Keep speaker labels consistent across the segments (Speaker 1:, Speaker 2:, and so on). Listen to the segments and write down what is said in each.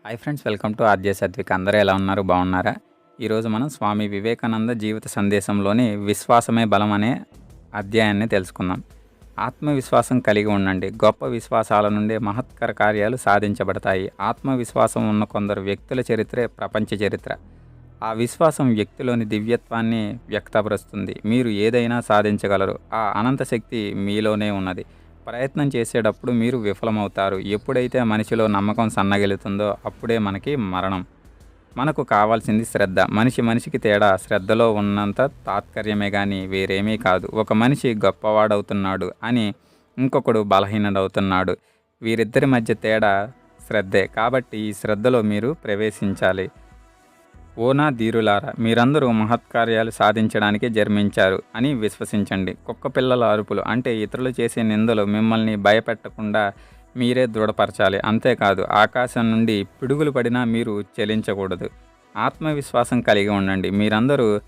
Speaker 1: Hi friends, welcome to RJ Satvik. అందరూ ఎలా ఉన్నారు? బాగున్నారా? ఈరోజు మనం స్వామి వివేకానంద జీవిత సందేశంలోని విశ్వాసమే బలం అనే అధ్యాయాన్ని తెలుసుకుందాం. ఆత్మవిశ్వాసం కలిగి ఉండండి. గొప్ప విశ్వాసాల నుండే మహత్కర కార్యాలు సాధించబడతాయి. ఆత్మవిశ్వాసం ఉన్న కొందరు వ్యక్తుల చరిత్రే ప్రపంచ చరిత్ర. ఆ విశ్వాసం వ్యక్తిలోని దివ్యత్వాన్ని వ్యక్తపరుస్తుంది. మీరు ఏదైనా సాధించగలరు. ఆ అనంత శక్తి మీలోనే ఉన్నది. ప్రయత్నం చేసేటప్పుడు మీరు విఫలమవుతారు. ఎప్పుడైతే మనిషిలో నమ్మకం సన్నగిలుతుందో అప్పుడే మనకి మరణం. మనకు కావాల్సింది శ్రద్ధ. మనిషికి తేడా శ్రద్ధలో ఉన్నంత తాత్పర్యమే కానీ వేరేమీ కాదు. ఒక మనిషి గొప్పవాడవుతున్నాడు అని ఇంకొకడు బలహీనుడవుతున్నాడు. వీరిద్దరి మధ్య తేడా శ్రద్ధే. కాబట్టి ఈ శ్రద్ధలో మీరు ప్రవేశించాలి. ఓనా ధీరులారా, మీరందరూ మహత్కార్యాలు సాధించడానికే జన్మించారు అని విశ్వసించండి. కుక్క పిల్లల అరుపులు అంటే ఇతరులు చేసే నిందలు మిమ్మల్ని భయపెట్టకుండా మీరే దృఢపరచాలి. అంతేకాదు, ఆకాశం నుండి పిడుగులు పడినా మీరు చెలించకూడదు. ఆత్మవిశ్వాసం కలిగి ఉండండి. మీరందరూ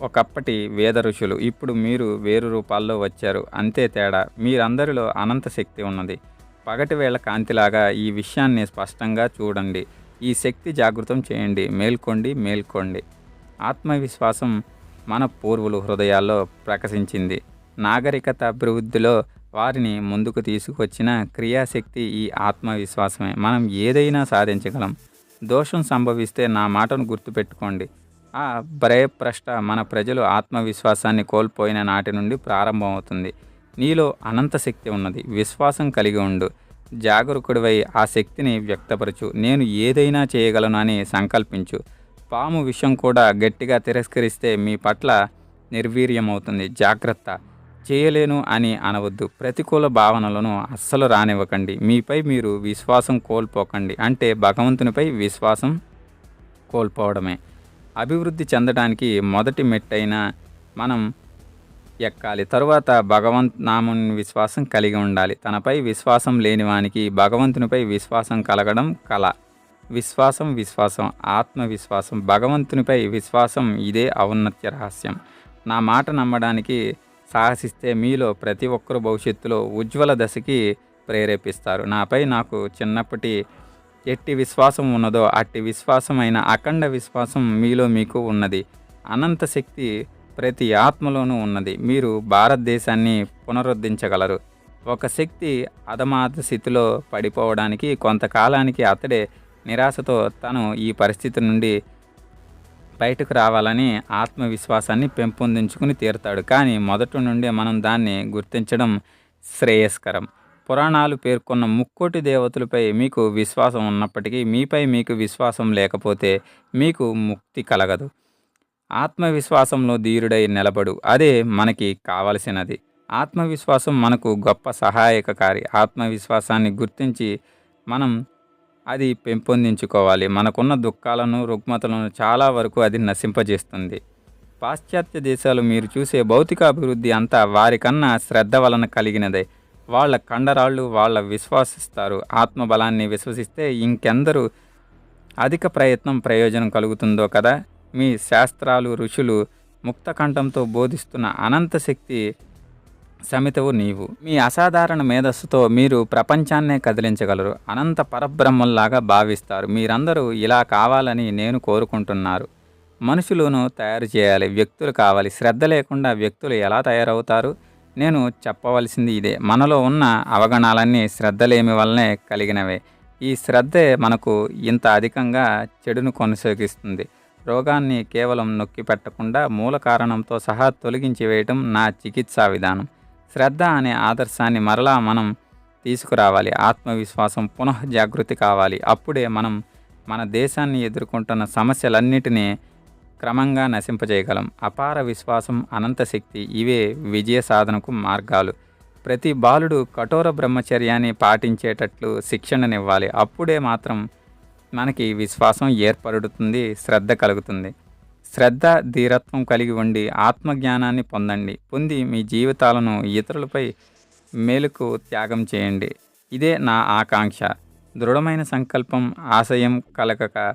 Speaker 1: ఒకప్పటి వేద ఋషులు. ఇప్పుడు మీరు వేరు రూపాల్లో వచ్చారు. అంతే తేడా. మీరందరిలో అనంత శక్తి ఉన్నది. పగటి వేళ కాంతిలాగా ఈ విషయాన్ని స్పష్టంగా చూడండి. ఈ శక్తి జాగృతం చేయండి. మేల్కోండి. ఆత్మవిశ్వాసం మన పూర్వులు హృదయాల్లో ప్రకాశించింది. నాగరికత అభివృద్ధిలో వారిని ముందుకు తీసుకొచ్చిన క్రియాశక్తి ఈ ఆత్మవిశ్వాసమే. మనం ఏదైనా సాధించగలం. దోషం సంభవిస్తే నా మాటను గుర్తుపెట్టుకోండి. ఆ భయభ్రష్ట మన ప్రజలు ఆత్మవిశ్వాసాన్ని కోల్పోయిన నాటి నుండి ప్రారంభమవుతుంది. నీలో అనంత శక్తి ఉన్నది. విశ్వాసం కలిగి ఉండు. జాగరూకుడివై ఆ శక్తిని వ్యక్తపరచు. నేను ఏదైనా చేయగలను అని సంకల్పించు. పాము విషం కూడా గట్టిగా తిరస్కరిస్తే మీ పట్ల నిర్వీర్యమవుతుంది. జాగ్రత్త. చేయలేను అని అనవద్దు. ప్రతికూల భావనలను అస్సలు రానివ్వకండి. మీపై మీరు విశ్వాసం కోల్పోకండి. అంటే భగవంతునిపై విశ్వాసం కోల్పోవడమే. అభివృద్ధి చెందడానికి మొదటి మెట్టైన మనం ఎక్కాలి. తరువాత భగవంత్ నాముని విశ్వాసం కలిగి ఉండాలి. తనపై విశ్వాసం లేనివానికి భగవంతునిపై విశ్వాసం కలగడం కల. విశ్వాసం ఆత్మవిశ్వాసం, భగవంతునిపై విశ్వాసం, ఇదే ఔన్నత్య రహస్యం. నా మాట నమ్మడానికి సాహసిస్తే మీలో ప్రతి ఒక్కరు భవిష్యత్తులో ఉజ్వల దశకి ప్రేరేపిస్తారు. నాపై నాకు చిన్నప్పటి ఎట్టి విశ్వాసం ఉన్నదో అట్టి విశ్వాసమైన అఖండ విశ్వాసం మీలో మీకు ఉన్నది. అనంత శక్తి ప్రతి ఆత్మలోనూ ఉన్నది. మీరు భారతదేశాన్ని పునరుద్ధరించగలరు. ఒక శక్తి అధమాత స్థితిలో పడిపోవడానికి కొంతకాలానికి అతడే నిరాశతో తను ఈ పరిస్థితి నుండి బయటకు రావాలని ఆత్మవిశ్వాసాన్ని పెంపొందించుకుని తీరుతాడు. కానీ మొదటి నుండే మనం దాన్ని గుర్తించడం శ్రేయస్కరం. పురాణాలు పేర్కొన్న ముక్కోటి దేవతలపై మీకు విశ్వాసం ఉన్నప్పటికీ మీపై మీకు విశ్వాసం లేకపోతే మీకు ముక్తి కలగదు. ఆత్మవిశ్వాసంలో ధీరుడై నిలబడు. అదే మనకి కావలసినది. ఆత్మవిశ్వాసం మనకు గొప్ప సహాయకకారి. ఆత్మవిశ్వాసాన్ని గుర్తించి మనం అది పెంపొందించుకోవాలి. మనకున్న దుఃఖాలను, రుగ్మతలను చాలా వరకు అది నశింపజేస్తుంది. పాశ్చాత్య దేశాలు మీరు చూసే భౌతిక అభివృద్ధి అంతా వారికన్నా శ్రద్ధ వలన కలిగినదే. వాళ్ళ కండరాళ్ళు వాళ్ళ విశ్వాసిస్తారు. ఆత్మబలాన్ని విశ్వసిస్తే ఇంకెందరూ అధిక ప్రయోజనం కలుగుతుందో కదా. మీ శాస్త్రాలు, ఋషులు ముక్తకంఠంతో బోధిస్తున్న అనంత శక్తి సమితవు నీవు. మీ అసాధారణ మేధస్సుతో మీరు ప్రపంచాన్నే కదిలించగలరు. అనంత పరబ్రహ్మంలాగా భావిస్తారు. మీరందరూ ఇలా కావాలని నేను కోరుకుంటున్నారు. మనుషులను తయారు చేయాలి. వ్యక్తులు కావాలి. శ్రద్ధ లేకుండా వ్యక్తులు ఎలా తయారవుతారు? నేను చెప్పవలసింది ఇదే. మనలో ఉన్న అవగణాలన్నీ శ్రద్ధలేమి వల్లనే కలిగినవే. ఈ శ్రద్ధే మనకు ఇంత అధికంగా చెడును కొనసాగిస్తుంది. రోగాన్ని కేవలం నొక్కి పెట్టకుండా మూల కారణంతో సహా తొలగించి వేయటం నా చికిత్సా విధానం. శ్రద్ధ అనే ఆదర్శాన్ని మరలా మనం తీసుకురావాలి. ఆత్మవిశ్వాసం పునఃజాగృతి కావాలి. అప్పుడే మనం మన దేశాన్ని ఎదుర్కొంటున్న సమస్యలన్నిటినీ క్రమంగా నశింపజేయగలం. అపార విశ్వాసం, అనంత శక్తి, ఇవే విజయ సాధనకు మార్గాలు. ప్రతి బాలుడు కఠోర బ్రహ్మచర్యాన్ని పాటించేటట్లు శిక్షణనివ్వాలి. అప్పుడే మాత్రం మనకి విశ్వాసం ఏర్పడుతుంది, శ్రద్ధ కలుగుతుంది. శ్రద్ధ, ధీరత్వం కలిగి ఉండి ఆత్మజ్ఞానాన్ని పొంది మీ జీవితాలను ఇతరులపై మేలుకు త్యాగం చేయండి. ఇదే నా ఆకాంక్ష. దృఢమైన సంకల్పం, ఆశయం కలగక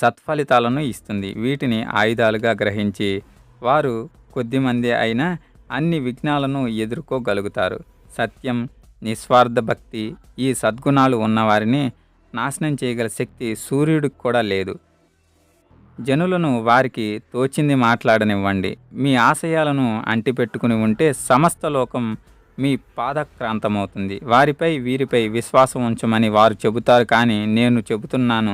Speaker 1: సత్ఫలితాలను ఇస్తుంది. వీటిని ఆయుధాలుగా గ్రహించి వారు కొద్దిమంది అయినా అన్ని విఘ్నాలను ఎదుర్కోగలుగుతారు. సత్యం, నిస్వార్థ భక్తి, ఈ సద్గుణాలు ఉన్నవారిని నాశనం చేయగల శక్తి సూర్యుడికి కూడా లేదు. జనులను వారికి తోచింది మాట్లాడనివ్వండి. మీ ఆశయాలను అంటిపెట్టుకుని ఉంటే సమస్త లోకం మీ పాదక్రాంతమవుతుంది. వారిపై వీరిపై విశ్వాసం ఉంచమని వారు చెబుతారు, కానీ నేను చెబుతున్నాను,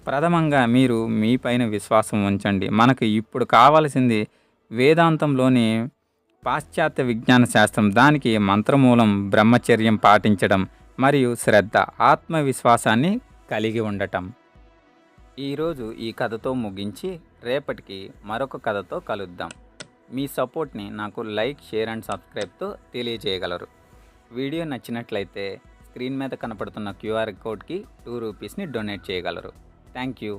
Speaker 1: ప్రథమంగా మీరు మీపైన విశ్వాసం ఉంచండి. మనకు ఇప్పుడు కావలసింది వేదాంతంలోని పాశ్చాత్య విజ్ఞాన శాస్త్రం. దానికి మంత్రమూలం బ్రహ్మచర్యం పాటించడం మరియు శ్రద్ధ, ఆత్మవిశ్వాసాన్ని కలిగి ఉండటం. ఈరోజు ఈ కథతో ముగించి రేపటికి మరొక కథతో కలుద్దాం. మీ సపోర్ట్ని నాకు లైక్, షేర్ అండ్ సబ్స్క్రైబ్తో తెలియజేయగలరు. వీడియో నచ్చినట్లయితే స్క్రీన్ మీద కనపడుతున్న క్యూఆర్ కోడ్కి 2 రూపీస్ని డొనేట్ చేయగలరు. Thank you.